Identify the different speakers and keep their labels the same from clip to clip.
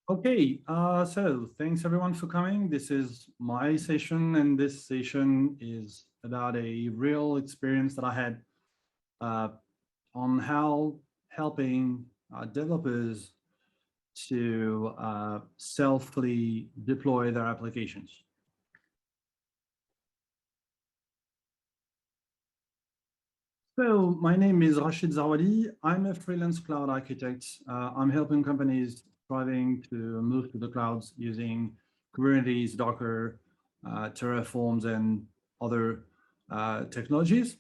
Speaker 1: Okay, so thanks everyone for coming. This is my session, and this session is about a real experience that I had uh, on how helping developers to selfly deploy their applications. So my name is Rashid Zawadi. I'm a freelance cloud architect. I'm helping companies striving to move to the clouds using Kubernetes, Docker, Terraforms, and other technologies.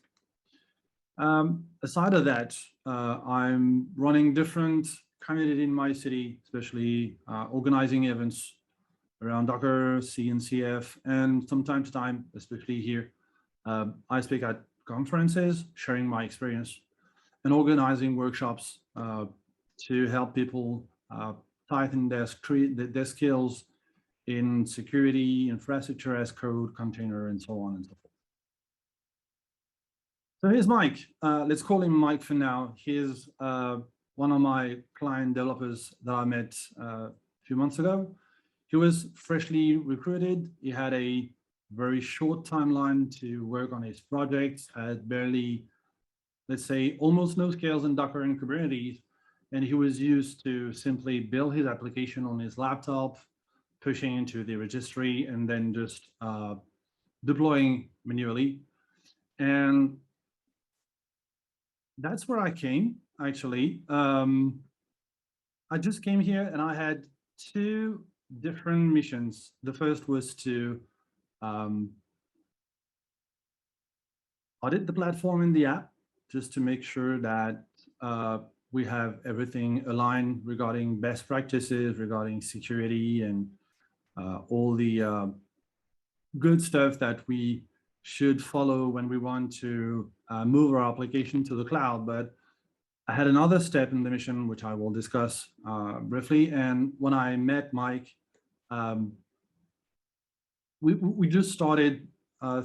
Speaker 1: Aside of that, I'm running different communities in my city, especially organizing events around Docker, CNCF, and from time to time, especially here, I speak at conferences, sharing my experience, and organizing workshops to help people tighten their skills in security, infrastructure as code, container, and so on and so forth. So here's Mike. Let's call him Mike for now. He's one of my client developers that I met a few months ago. He was freshly recruited. He had a very short timeline to work on his project, had barely, let's say, almost no skills in Docker and Kubernetes. And he was used to simply build his application on his laptop, pushing into the registry, and then just deploying manually. And that's where I came, actually. I just came here and I had two different missions. The first was to audit the platform in the app, just to make sure that we have everything aligned regarding best practices, regarding security, and all the good stuff that we should follow when we want to move our application to the cloud. But I had another step in the mission, which I will discuss briefly. And when I met Mike, we just started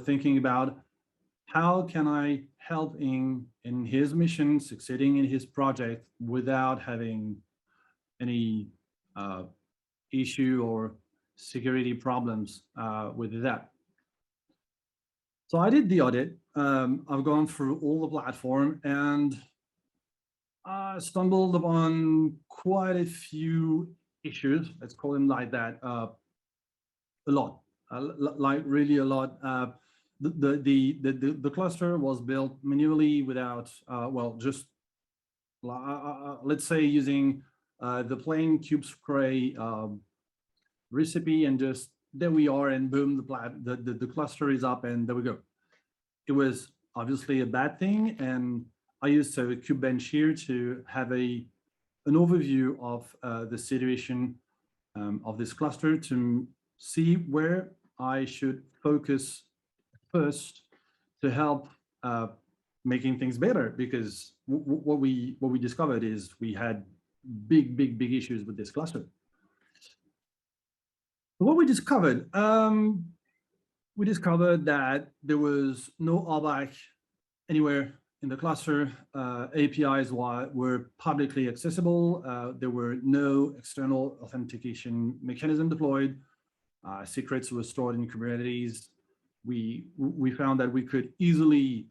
Speaker 1: thinking about how can I help in his mission, succeeding in his project without having any issue or security problems with that. So I did the audit. I've gone through all the platform and I stumbled upon quite a few issues, let's call them like that, a lot, like really a lot. The cluster was built manually without, well, just let's say using the plain kubespray recipe, and just there we are, and boom, the cluster is up, and there we go. It was obviously a bad thing, and I used a Kubebench here to have an overview of the situation of this cluster to see where I should focus first to help making things better. Because what we discovered is we had big issues with this cluster. What we discovered that there was no RBAC anywhere in the cluster. APIs were publicly accessible. There were no external authentication mechanism deployed. Secrets were stored in Kubernetes. We found that we could easily,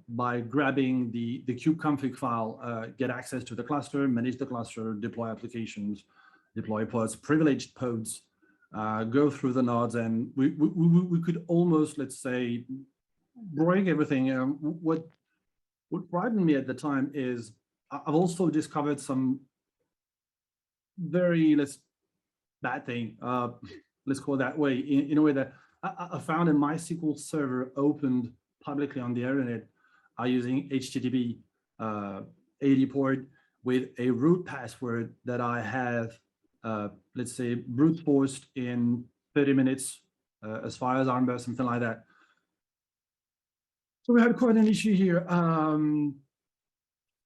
Speaker 1: by grabbing the kubeconfig file, get access to the cluster, manage the cluster, deploy applications, deploy pods, privileged pods, go through the nodes, and we could almost, let's say, break everything. What frightened me at the time is I've also discovered some very bad thing, let's call it that way, in a way that I found a MySQL server opened publicly on the internet using HTTP 80 port with a root password that I have, let's say, brute forced in 30 minutes, as far as I remember, something like that. So we had quite an issue here.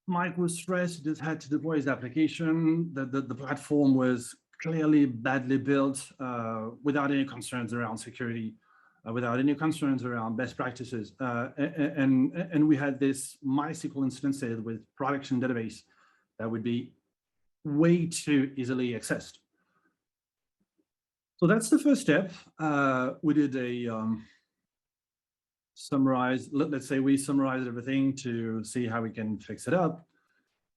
Speaker 1: Mike was stressed, just had to deploy his application. The platform was clearly badly built, without any concerns around security, without any concerns around best practices. And we had this MySQL instances with production database that would be way too easily accessed. So that's the first step. We did a summarize. Let's say we summarized everything to see how we can fix it up.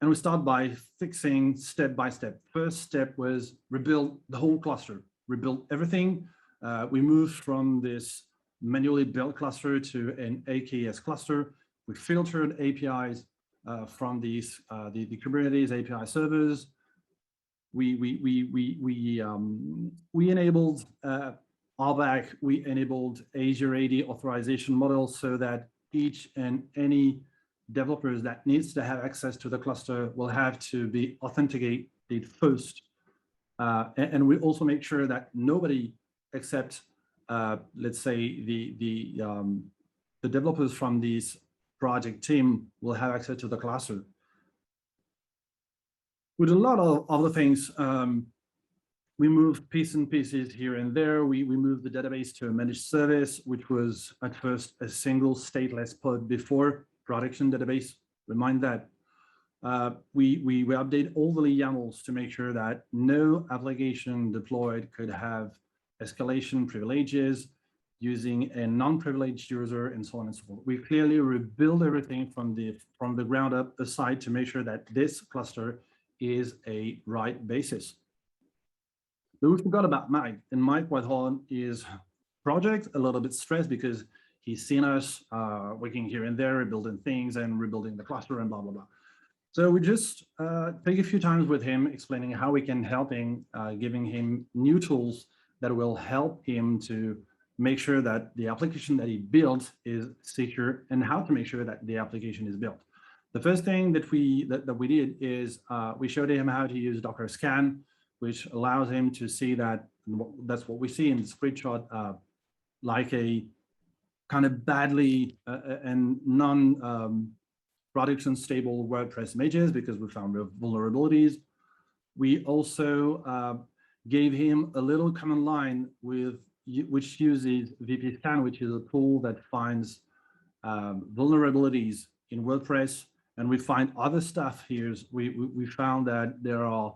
Speaker 1: And we start by fixing step by step. First step was rebuild the whole cluster, rebuild everything. We moved from this manually built cluster to an AKS cluster. We filtered APIs from these the Kubernetes API servers. We enabled RBAC. We enabled Azure AD authorization model so that each and any developers that needs to have access to the cluster will have to be authenticated first. And we also make sure that nobody except, let's say, the developers from this project team will have access to the cluster. With a lot of other things, we moved pieces and pieces here and there. We moved the database to a managed service, which was at first a single stateless pod before production database. Remind that. We update all the YAMLs to make sure that no application deployed could have escalation privileges using a non-privileged user and so on and so forth. We clearly rebuild everything from the ground up aside to make sure that this cluster is a right basis. But we forgot about Mike, and Mike was on his project a little bit stressed because he's seen us working here and there, rebuilding things and rebuilding the cluster and blah, blah, blah. So we just take a few times with him, explaining how we can help him, giving him new tools that will help him to make sure that the application that he built is secure and how to make sure that the application is built. The first thing that we did is we showed him how to use Docker scan, which allows him to see that, that's what we see in the screenshot, like a kind of badly and non-production stable WordPress images because we found vulnerabilities. We also gave him a little command line which uses VP scan, which is a tool that finds vulnerabilities in WordPress. And we find other stuff here. We found that there are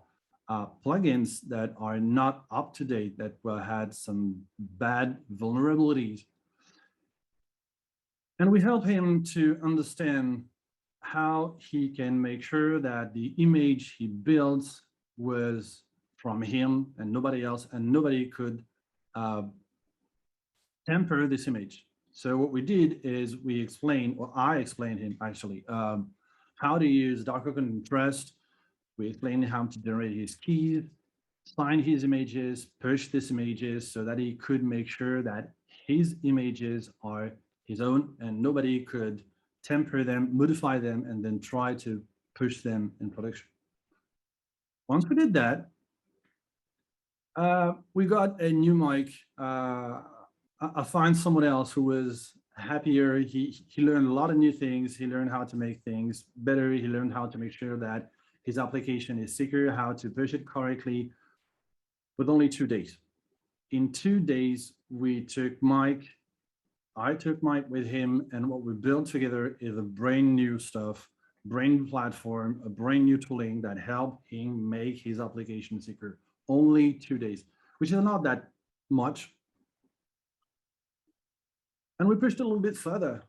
Speaker 1: plugins that are not up to date, that had some bad vulnerabilities. And we help him to understand how he can make sure that the image he builds was from him and nobody else, and nobody could temper this image. So what we did is we explained, or I explained him actually, how to use Docker Trust. We explained how to generate his keys, sign his images, push these images so that he could make sure that his images are his own and nobody could temper them, modify them, and then try to push them in production. Once we did that, we got a new mic. I find someone else who was happier. He learned a lot of new things. He learned how to make things better. He learned how to make sure that his application is secure, how to push it correctly with only 2 days. In 2 days, we took Mike. I took Mike with him, and what we built together is a brand new stuff, brand new platform, a brand new tooling that helped him make his application secure. Only 2 days, which is not that much. And we pushed a little bit further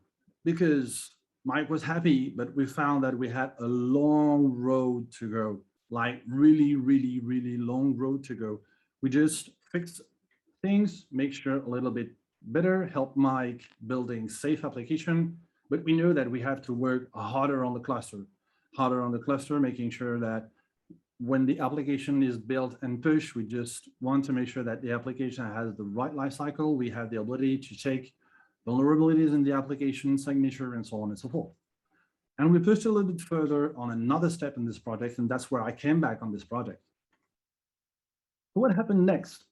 Speaker 1: because Mike was happy, but we found that we had a long road to go, like really, really, really long road to go. We just fixed things, make sure a little bit better, help Mike building safe application, but we know that we have to work harder on the cluster, making sure that when the application is built and pushed, we just want to make sure that the application has the right life cycle. We have the ability to check vulnerabilities in the application, signature, and so on and so forth. And we pushed a little bit further on another step in this project, and that's where I came back on this project. What happened next?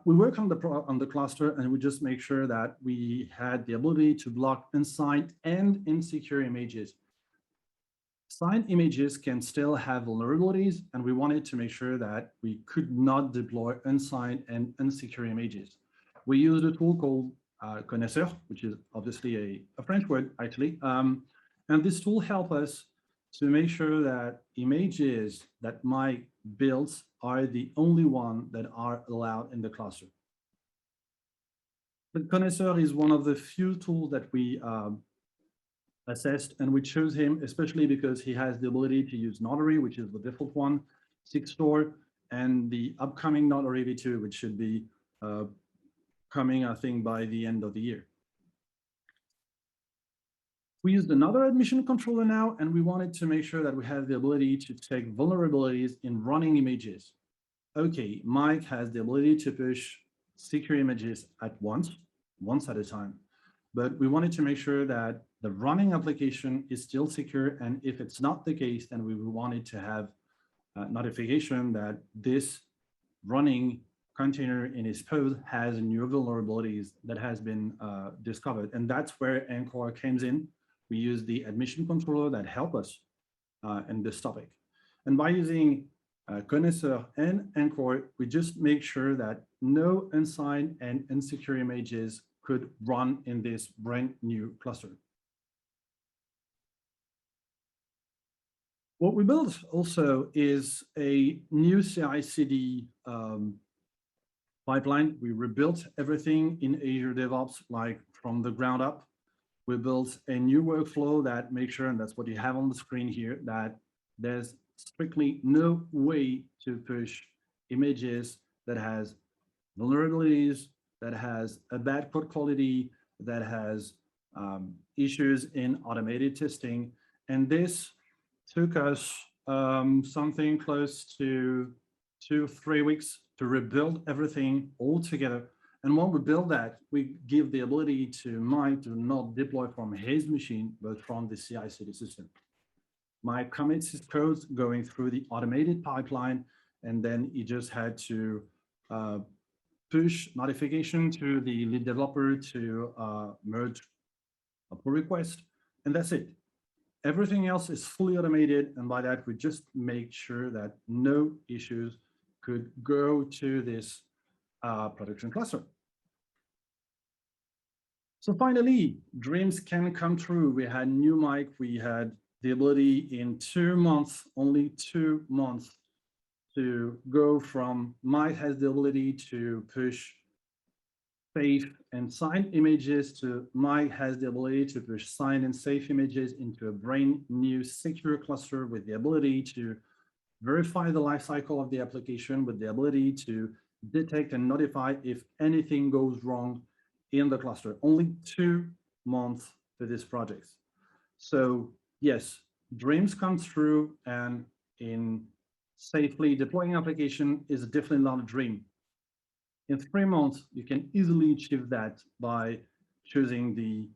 Speaker 1: We worked on the cluster, and we just make sure that we had the ability to block unsigned and insecure images. Signed images can still have vulnerabilities, and we wanted to make sure that we could not deploy unsigned and insecure images. We used a tool called Connaisseur, which is obviously a French word, actually. And this tool helps us to make sure that images that Mike builds are the only one that are allowed in the cluster. But Connoisseur is one of the few tools that we assessed, and we chose him especially because he has the ability to use Notary, which is the default one, Sigstore, and the upcoming Notary V2, which should be coming, I think, by the end of the year. We used another admission controller now, and we wanted to make sure that we have the ability to take vulnerabilities in running images. Okay, Mike has the ability to push secure images at once at a time. But we wanted to make sure that the running application is still secure. And if it's not the case, then we wanted to have notification that this running container in his pod has new vulnerabilities that has been discovered. And that's where Anchor comes in. We use the admission controller that help us in this topic. And by using Connoisseur and Anchor, we just make sure that no unsigned and insecure images could run in this brand new cluster. What we built also is a new CI/CD pipeline. We rebuilt everything in Azure DevOps, like from the ground up. We built a new workflow that makes sure, and that's what you have on the screen here, that there's strictly no way to push images that has vulnerabilities, that has a bad code quality, that has issues in automated testing. And this took us something close to 2-3 weeks to rebuild everything all together. And when we build that, we give the ability to Mike to not deploy from his machine, but from the CI/CD system. Mike commits his code going through the automated pipeline, and then he just had to push notification to the lead developer to merge a pull request, and that's it. Everything else is fully automated, and by that, we just make sure that no issues could go to this production cluster. So finally, dreams can come true. We had new Mike. We had the ability in 2 months, only 2 months, to go from Mike has the ability to push safe and signed images to Mike has the ability to push signed and safe images into a brand new secure cluster with the ability to verify the lifecycle of the application, with the ability to detect and notify if anything goes wrong in the cluster. Only 2 months for this project. So yes, dreams come true, and in safely deploying application is definitely not a dream. In 3 months, you can easily achieve that by choosing the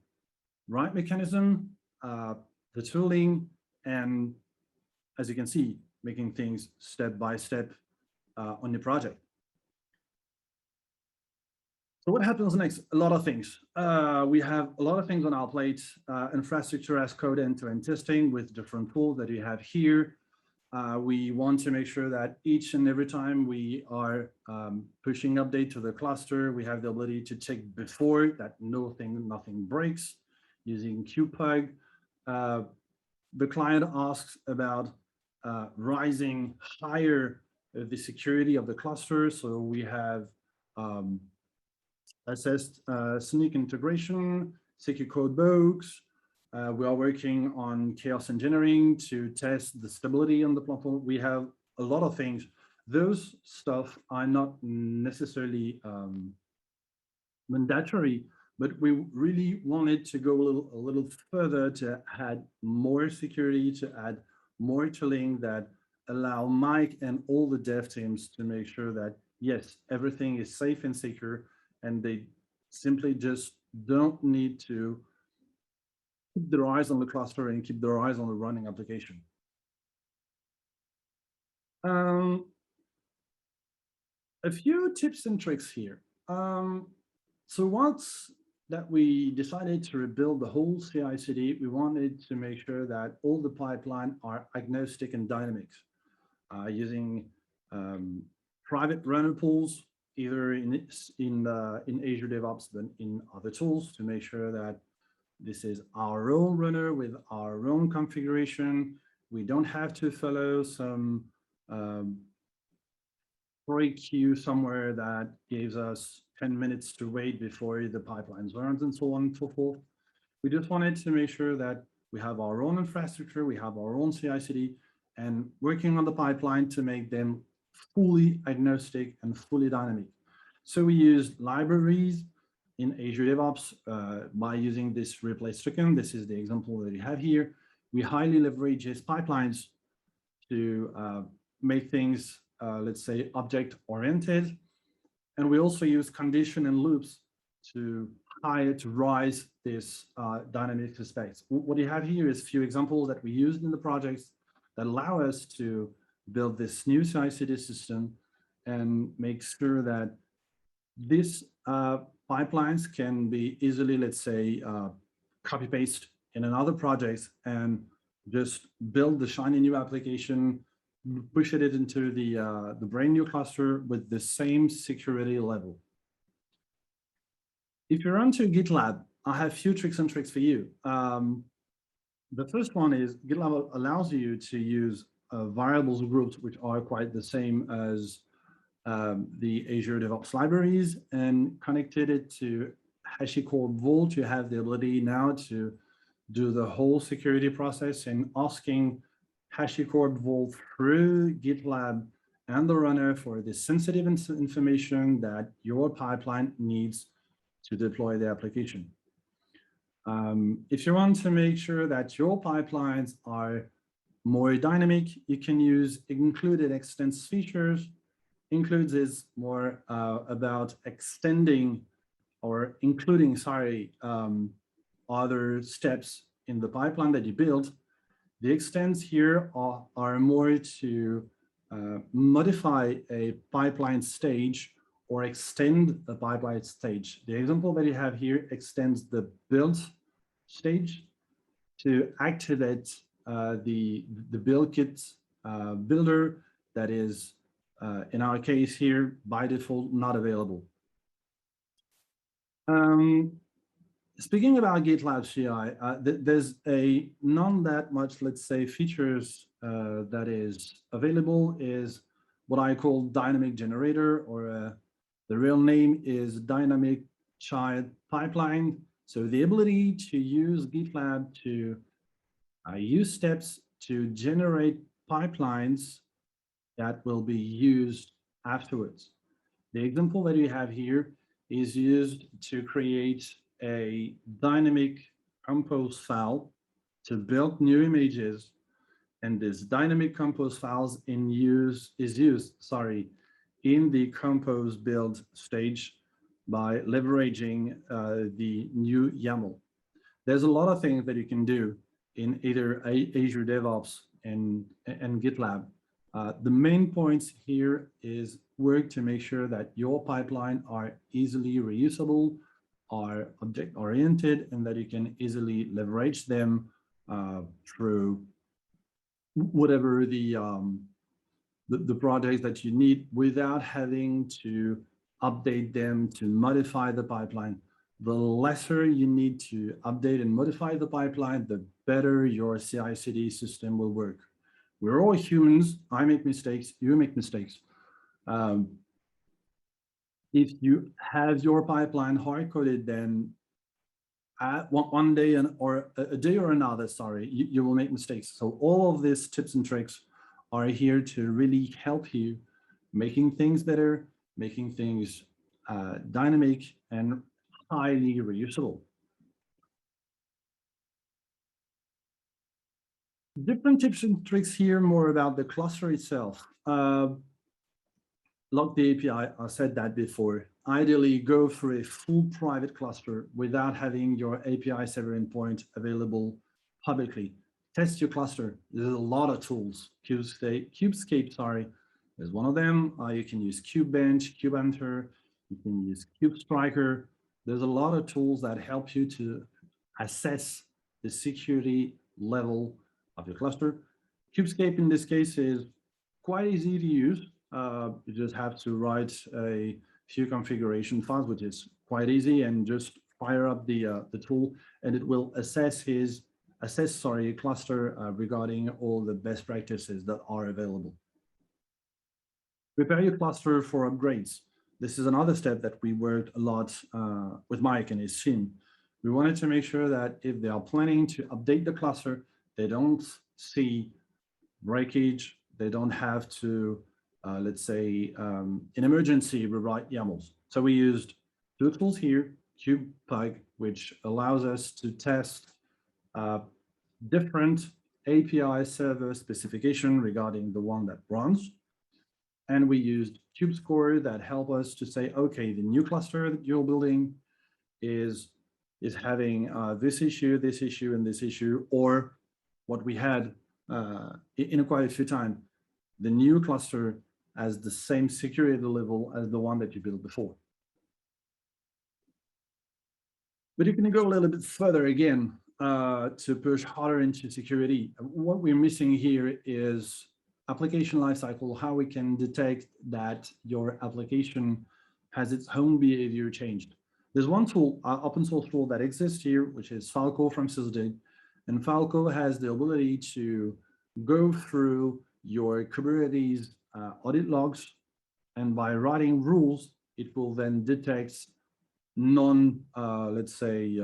Speaker 1: right mechanism, the tooling, and as you can see, making things step by step on your project. So what happens next? A lot of things. We have a lot of things on our plate. Infrastructure as code end-to-end testing with different tools that you have here. We want to make sure that each and every time we are pushing update to the cluster, we have the ability to check before that nothing breaks using kubepug. The client asks about rising higher the security of the cluster. So we have assessed sneak integration, secure code bugs. We are working on chaos engineering to test the stability on the platform. We have a lot of things. Those stuff are not necessarily mandatory, but we really wanted to go a little further to add more security, to add more tooling that allow Mike and all the dev teams to make sure that, yes, everything is safe and secure, and they simply just don't need to keep their eyes on the cluster and keep their eyes on the running application. A few tips and tricks here. So once that we decided to rebuild the whole CI/CD, we wanted to make sure that all the pipeline are agnostic and dynamic, using private runner pools, either in Azure DevOps than in other tools, to make sure that this is our own runner with our own configuration. We don't have to follow some queue somewhere that gives us 10 minutes to wait before the pipelines runs and so on and so forth. We just wanted to make sure that we have our own infrastructure, we have our own CI/CD, and working on the pipeline to make them fully agnostic and fully dynamic. So we used libraries in Azure DevOps by using this replace token. This is the example that you have here. We highly leverage these pipelines to make things, let's say, object-oriented. And we also use condition and loops to rise this dynamic space. What you have here is a few examples that we used in the projects that allow us to build this new CI/CD system and make sure that these pipelines can be easily, let's say, copy-paste in another project and just build the shiny new application, push it into the brand new cluster with the same security level. If you're onto GitLab, I have a few tricks and tricks for you. The first one is GitLab allows you to use variables groups, which are quite the same as the Azure DevOps libraries, and connected it to HashiCorp Vault. You have the ability now to do the whole security process and asking HashiCorp Vault through GitLab and the runner for the sensitive information that your pipeline needs to deploy the application. If you want to make sure that your pipelines are more dynamic, you can use included extends features. Includes is more about extending or including, other steps in the pipeline that you build. The extends here are more to modify a pipeline stage or extend a pipeline stage. The example that you have here extends the build stage to activate the build kit builder that is, in our case here, by default, not available. Speaking about GitLab CI, there's a none that much, let's say, features that is available is what I call dynamic generator, or the real name is dynamic child pipeline. So the ability to use GitLab to use steps to generate pipelines that will be used afterwards. The example that you have here is used to create a dynamic compose file to build new images, and this dynamic compose files is used in the compose build stage by leveraging the new YAML. There's a lot of things that you can do in either Azure DevOps and GitLab. The main points here is work to make sure that your pipeline are easily reusable, are object-oriented, and that you can easily leverage them through whatever the projects that you need without having to update them to modify the pipeline. The lesser you need to update and modify the pipeline, the better your CI/CD system will work. We're all humans. I make mistakes. You make mistakes. If you have your pipeline hard-coded, then one day or a day or another, you will make mistakes. So all of these tips and tricks are here to really help you making things better, making things dynamic and highly reusable. Different tips and tricks here, more about the cluster itself. Lock the API, I said that before. Ideally, go for a full private cluster without having your API server endpoint available publicly. Test your cluster. There's a lot of tools. Kubescape, is one of them. You can use KubeBench, KubeHunter. You can use KubeStriker. There's a lot of tools that help you to assess the security level of your cluster. Kubescape in this case is quite easy to use. You just have to write a few configuration files, which is quite easy, and just fire up the tool, and it will assess cluster regarding all the best practices that are available. Prepare your cluster for upgrades. this is another step that we worked a lot with Mike and his team. We wanted to make sure that if they are planning to update the cluster, they don't see breakage, they don't have to, let's say, in emergency, rewrite YAMLs. So we used two tools here, kubepug, which allows us to test uh, different API server specification regarding the one that runs. And we used kubescore that help us to say, okay, the new cluster that you're building is having this issue, and this issue, or what we had in quite a few times, the new cluster has the same security level as the one that you built before. But you can go a little bit further again to push harder into security. What we're missing here is application lifecycle, how we can detect that your application has its own behavior changed. There's one tool, open source tool that exists here, which is Falco from Sysdig. And Falco has the ability to go through your Kubernetes audit logs. And by writing rules, it will then detect let's say,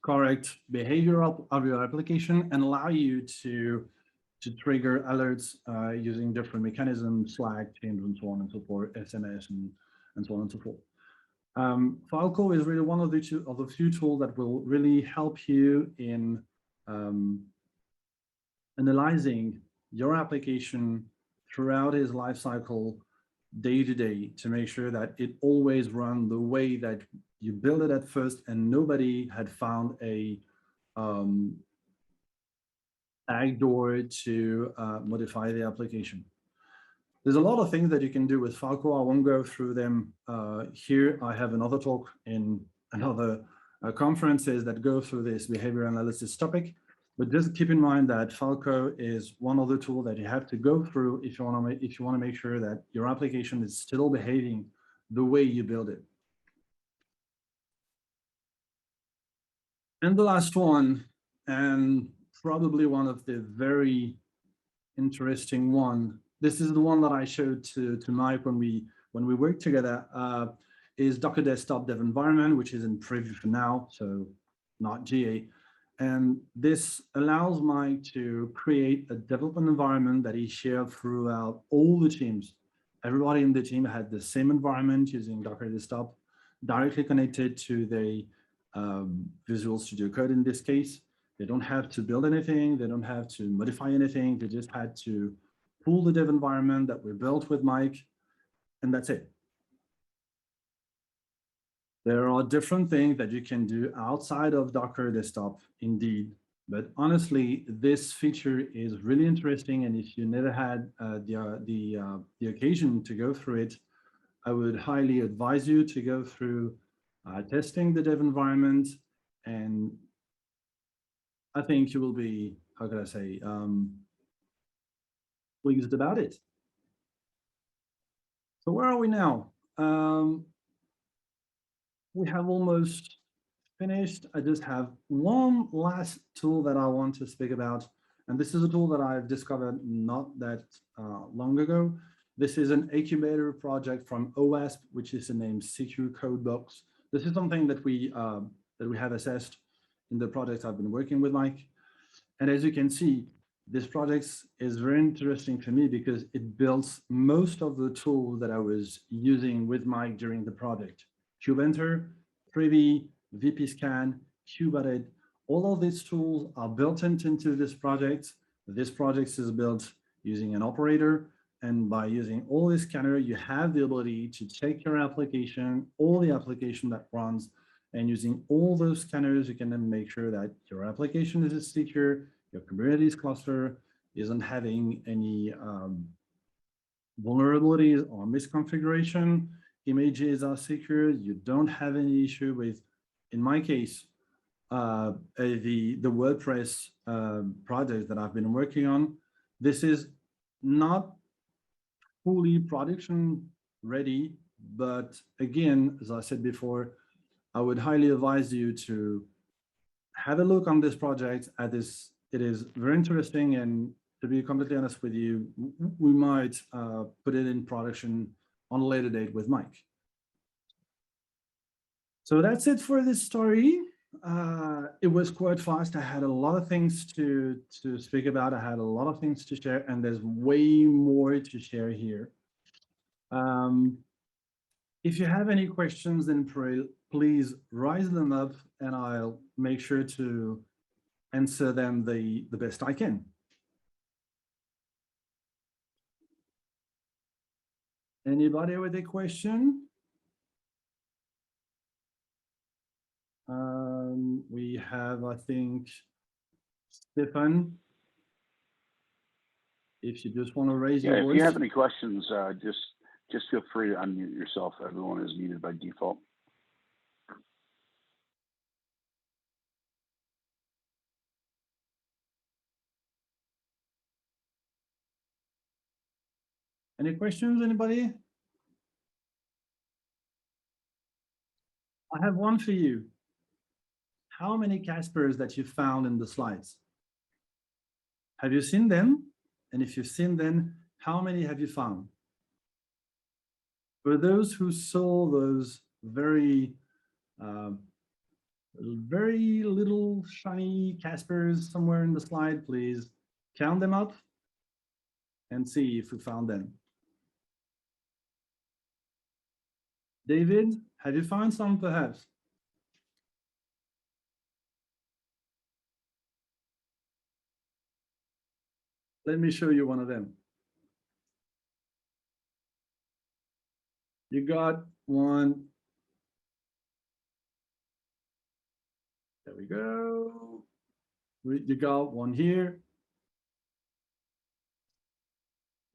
Speaker 1: correct behavior of your application and allow you to trigger alerts using different mechanisms, Slack, Teams, and so on and so forth, SMS, and so on and so forth. Falco is really one of the few tools that will really help you in analyzing your application throughout its life cycle, day to day, to make sure that it always runs the way that you build it at first and nobody had found a backdoor to modify the application. There's a lot of things that you can do with Falco. I won't go through them here. I have another talk in another conferences that go through this behavior analysis topic. But just keep in mind that Falco is one of the tools that you have to go through if you want to make sure that your application is still behaving the way you build it. And the last one, and probably one of the very interesting one, this is the one that I showed to Mike when we worked together, is Docker Desktop Dev Environment, which is in preview for now, so not GA. And this allows Mike to create a development environment that he shared throughout all the teams. Everybody in the team had the same environment using Docker Desktop, directly connected to the Visual Studio Code in this case. They don't have to build anything. They don't have to modify anything. They just had to pull the dev environment that we built with Mike, and that's it. There are different things that you can do outside of Docker Desktop, indeed. But honestly, this feature is really interesting. And if you never had the occasion to go through it, I would highly advise you to go through testing the dev environment. And I think you will be, how can I say, pleased about it. So where are we now? We have almost finished. I just have one last tool that I want to speak about. And this is a tool that I've discovered not that long ago. This is an incubator project from OWASP, which is the name Secure Codebox. This is something that we have assessed in the project I've been working with Mike. And as you can see, this project is very interesting for me because it builds most of the tools that I was using with Mike during the project. KubeEnter, Privy, VPScan, KubeEdit, all of these tools are built into this project. This project is built using an operator. And by using all this scanner, you have the ability to take your application, all the application that runs, and using all those scanners, you can then make sure that your application is secure, your Kubernetes cluster isn't having any vulnerabilities or misconfiguration, images are secure, you don't have any issue with, in my case, the WordPress project that I've been working on. This is not fully production ready, but again, as I said before, I would highly advise you to have a look on this project. It is very interesting, and to be completely honest with you, we might put it in production on a later date with Mike. So that's it for this story. It was quite fast. I had a lot of things to speak about. I had a lot of things to share, and there's way more to share here. If you have any questions, then please rise them up, and I'll make sure to answer them the best I can. Anybody with a question? We have, I think, Stefan. If you just want to raise your voice.
Speaker 2: If you have any questions, just feel free to unmute yourself. Everyone is muted by default.
Speaker 1: Any questions, anybody? I have one for you. How many Caspers that you found in the slides? Have you seen them? And if you've seen them, how many have you found? For those who saw those very little shiny Caspers somewhere in the slide, please count them up and see if you found them. David, have you found some perhaps? Let me show you one of them. You got one. There we go. You got one here.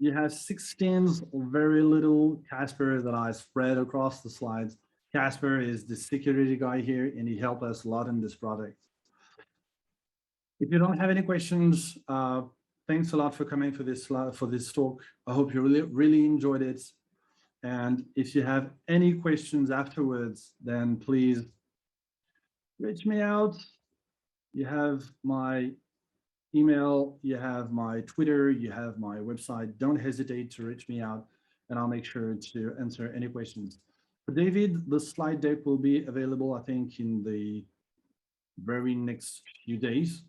Speaker 1: You have 16 very little Casper that I spread across the slides. Casper is the security guy here, and he helped us a lot in this project. If you don't have any questions, thanks a lot for coming for this talk. I hope you really enjoyed it. And if you have any questions afterwards, then please reach me out. You have my email, you have my Twitter, you have my website. Don't hesitate to reach me out, and I'll make sure to answer any questions. For David, the slide deck will be available, I think, in the very next few days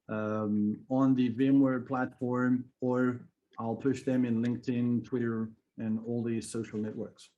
Speaker 1: on the VMware platform, or I'll push them in LinkedIn, Twitter, and all these social networks.